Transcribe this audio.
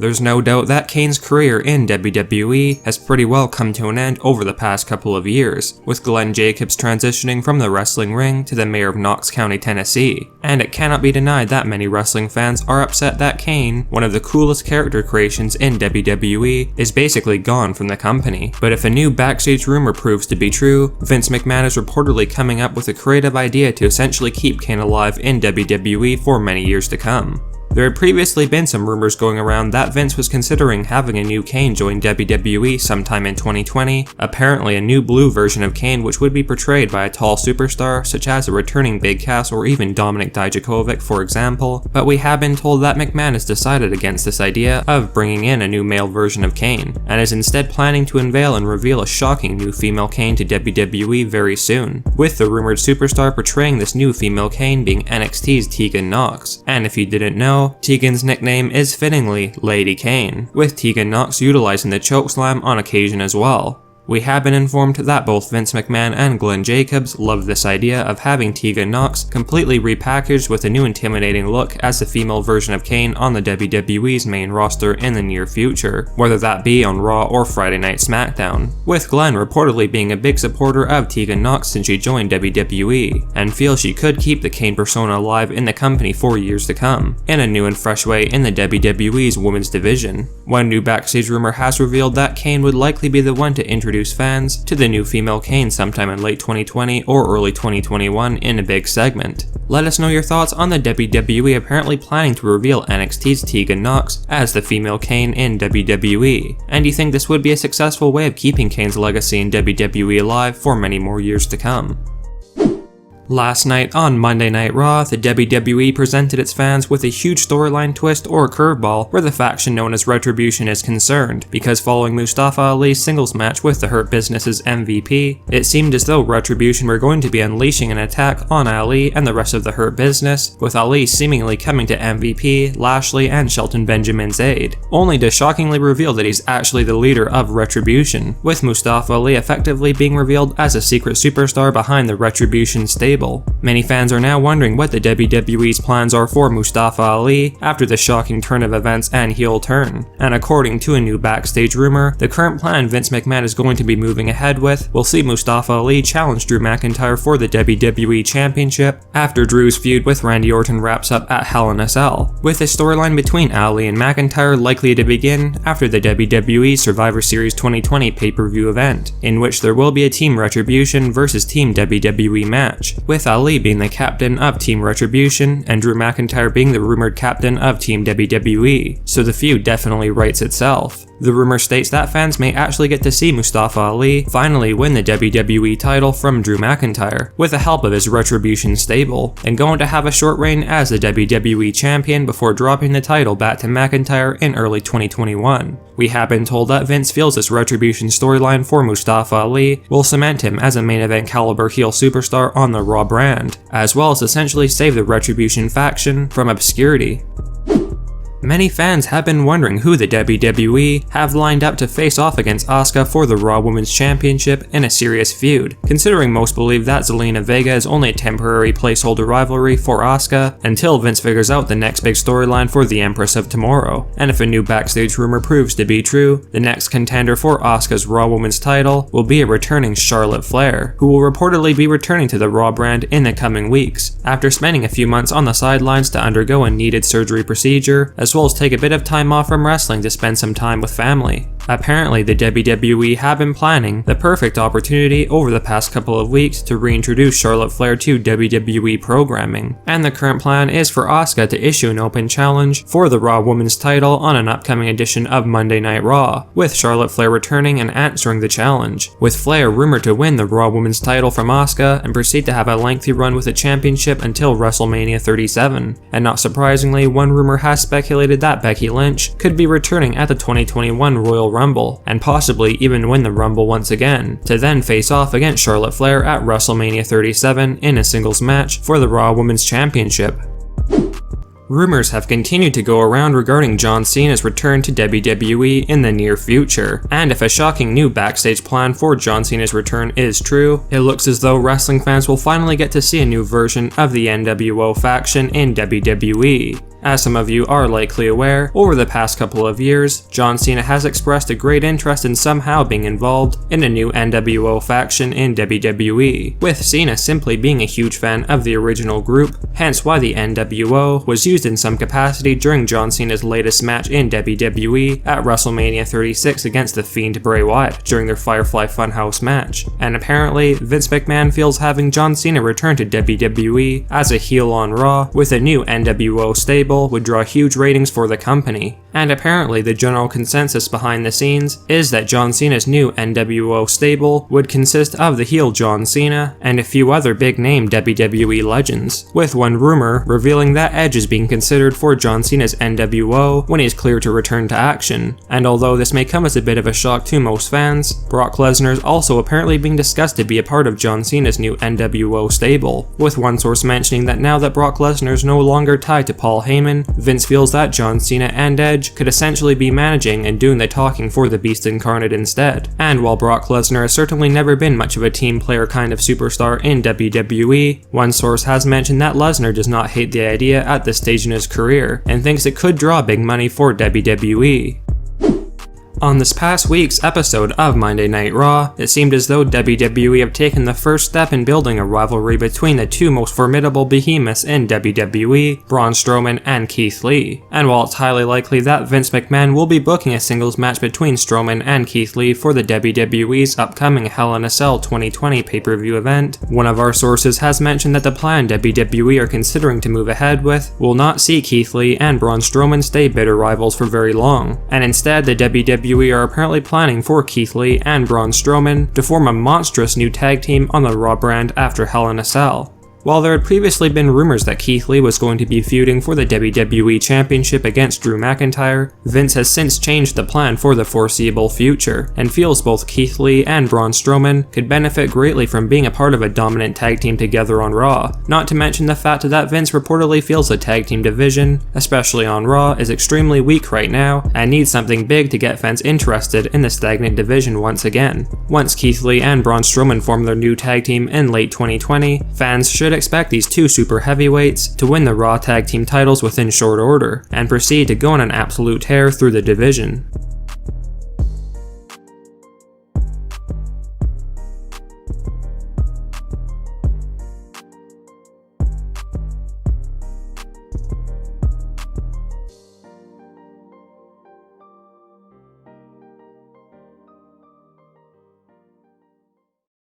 There's no doubt that Kane's career in WWE has pretty well come to an end over the past couple of years, with Glenn Jacobs transitioning from the wrestling ring to the mayor of Knox County, Tennessee. And it cannot be denied that many wrestling fans are upset that Kane, one of the coolest character creations in WWE, is basically gone from the company. But if a new backstage rumor proves to be true, Vince McMahon is reportedly coming up with a creative idea to essentially keep Kane alive in WWE for many years to come. There had previously been some rumors going around that Vince was considering having a new Kane join WWE sometime in 2020, apparently a new blue version of Kane which would be portrayed by a tall superstar such as a returning Big Cass or even Dominik Dijakovic for example, but we have been told that McMahon has decided against this idea of bringing in a new male version of Kane, and is instead planning to unveil and reveal a shocking new female Kane to WWE very soon, with the rumored superstar portraying this new female Kane being NXT's Tegan Knox. And if you didn't know, Tegan's nickname is fittingly Lady Kane, with Tegan Knox utilizing the chokeslam on occasion as well. We have been informed that both Vince McMahon and Glenn Jacobs love this idea of having Tegan Knox completely repackaged with a new intimidating look as the female version of Kane on the WWE's main roster in the near future, whether that be on Raw or Friday Night SmackDown, with Glenn reportedly being a big supporter of Tegan Knox since she joined WWE, and feels she could keep the Kane persona alive in the company for years to come, in a new and fresh way in the WWE's women's division. One new backstage rumor has revealed that Kane would likely be the one to introduce fans to the new female Kane sometime in late 2020 or early 2021 in a big segment. Let us know your thoughts on the WWE apparently planning to reveal NXT's Tegan Knox as the female Kane in WWE, and do you think this would be a successful way of keeping Kane's legacy in WWE alive for many more years to come? Last night on Monday Night Raw, the WWE presented its fans with a huge storyline twist or curveball where the faction known as RETRIBUTION is concerned, because following Mustafa Ali's singles match with the Hurt Business's MVP, it seemed as though RETRIBUTION were going to be unleashing an attack on Ali and the rest of the Hurt Business, with Ali seemingly coming to MVP, Lashley, and Shelton Benjamin's aid, only to shockingly reveal that he's actually the leader of RETRIBUTION, with Mustafa Ali effectively being revealed as a secret superstar behind the RETRIBUTION stable. Many fans are now wondering what the WWE's plans are for Mustafa Ali after the shocking turn of events and heel turn, and according to a new backstage rumor, the current plan Vince McMahon is going to be moving ahead with will see Mustafa Ali challenge Drew McIntyre for the WWE Championship after Drew's feud with Randy Orton wraps up at Hell in a Cell, with a storyline between Ali and McIntyre likely to begin after the WWE Survivor Series 2020 pay-per-view event, in which there will be a Team RETRIBUTION versus Team WWE match, with Ali being the captain of Team RETRIBUTION and Drew McIntyre being the rumored captain of Team WWE, so the feud definitely writes itself. The rumor states that fans may actually get to see Mustafa Ali finally win the WWE title from Drew McIntyre, with the help of his RETRIBUTION stable, and going to have a short reign as the WWE champion before dropping the title back to McIntyre in early 2021. We have been told that Vince feels this RETRIBUTION storyline for Mustafa Ali will cement him as a main event caliber heel superstar on the Raw brand, as well as essentially save the RETRIBUTION faction from obscurity. Many fans have been wondering who the WWE have lined up to face off against Asuka for the Raw Women's Championship in a serious feud, considering most believe that Zelina Vega is only a temporary placeholder rivalry for Asuka until Vince figures out the next big storyline for the Empress of Tomorrow. And if a new backstage rumor proves to be true, the next contender for Asuka's Raw Women's title will be a returning Charlotte Flair, who will reportedly be returning to the Raw brand in the coming weeks, after spending a few months on the sidelines to undergo a needed surgery procedure, as well as take a bit of time off from wrestling to spend some time with family. Apparently, the WWE have been planning the perfect opportunity over the past couple of weeks to reintroduce Charlotte Flair to WWE programming, and the current plan is for Asuka to issue an open challenge for the Raw Women's title on an upcoming edition of Monday Night Raw, with Charlotte Flair returning and answering the challenge, with Flair rumored to win the Raw Women's title from Asuka and proceed to have a lengthy run with the championship until WrestleMania 37, and not surprisingly, one rumor has speculated that Becky Lynch could be returning at the 2021 Royal Rumble, and possibly even win the Rumble once again, to then face off against Charlotte Flair at WrestleMania 37 in a singles match for the Raw Women's Championship. Rumors have continued to go around regarding John Cena's return to WWE in the near future, and if a shocking new backstage plan for John Cena's return is true, it looks as though wrestling fans will finally get to see a new version of the NWO faction in WWE, As some of you are likely aware, over the past couple of years, John Cena has expressed a great interest in somehow being involved in a new NWO faction in WWE, with Cena simply being a huge fan of the original group, hence why the NWO was used in some capacity during John Cena's latest match in WWE at WrestleMania 36 against The Fiend Bray Wyatt during their Firefly Funhouse match. And apparently, Vince McMahon feels having John Cena return to WWE as a heel on Raw with a new NWO stable would draw huge ratings for the company. And apparently the general consensus behind the scenes is that John Cena's new NWO stable would consist of the heel John Cena and a few other big name WWE legends, with one rumor revealing that Edge is being considered for John Cena's NWO when he's clear to return to action. And although this may come as a bit of a shock to most fans, Brock Lesnar is also apparently being discussed to be a part of John Cena's new NWO stable, with one source mentioning that now that Brock Lesnar is no longer tied to Paul Heyman, Vince feels that John Cena and Edge could essentially be managing and doing the talking for the Beast Incarnate instead. And while Brock Lesnar has certainly never been much of a team player kind of superstar in WWE, one source has mentioned that Lesnar does not hate the idea at this stage in his career, and thinks it could draw big money for WWE. On this past week's episode of Monday Night Raw, it seemed as though WWE have taken the first step in building a rivalry between the two most formidable behemoths in WWE, Braun Strowman and Keith Lee. And while it's highly likely that Vince McMahon will be booking a singles match between Strowman and Keith Lee for the WWE's upcoming Hell in a Cell 2020 pay-per-view event, one of our sources has mentioned that the plan WWE are considering to move ahead with will not see Keith Lee and Braun Strowman stay bitter rivals for very long, and instead the WWE are apparently planning for Keith Lee and Braun Strowman to form a monstrous new tag team on the Raw brand after Hell in a Cell. While there had previously been rumors that Keith Lee was going to be feuding for the WWE Championship against Drew McIntyre, Vince has since changed the plan for the foreseeable future, and feels both Keith Lee and Braun Strowman could benefit greatly from being a part of a dominant tag team together on Raw, not to mention the fact that Vince reportedly feels the tag team division, especially on Raw, is extremely weak right now, and needs something big to get fans interested in the stagnant division once again. Once Keith Lee and Braun Strowman form their new tag team in late 2020, fans should expect these two super heavyweights to win the Raw tag team titles within short order, and proceed to go on an absolute tear through the division.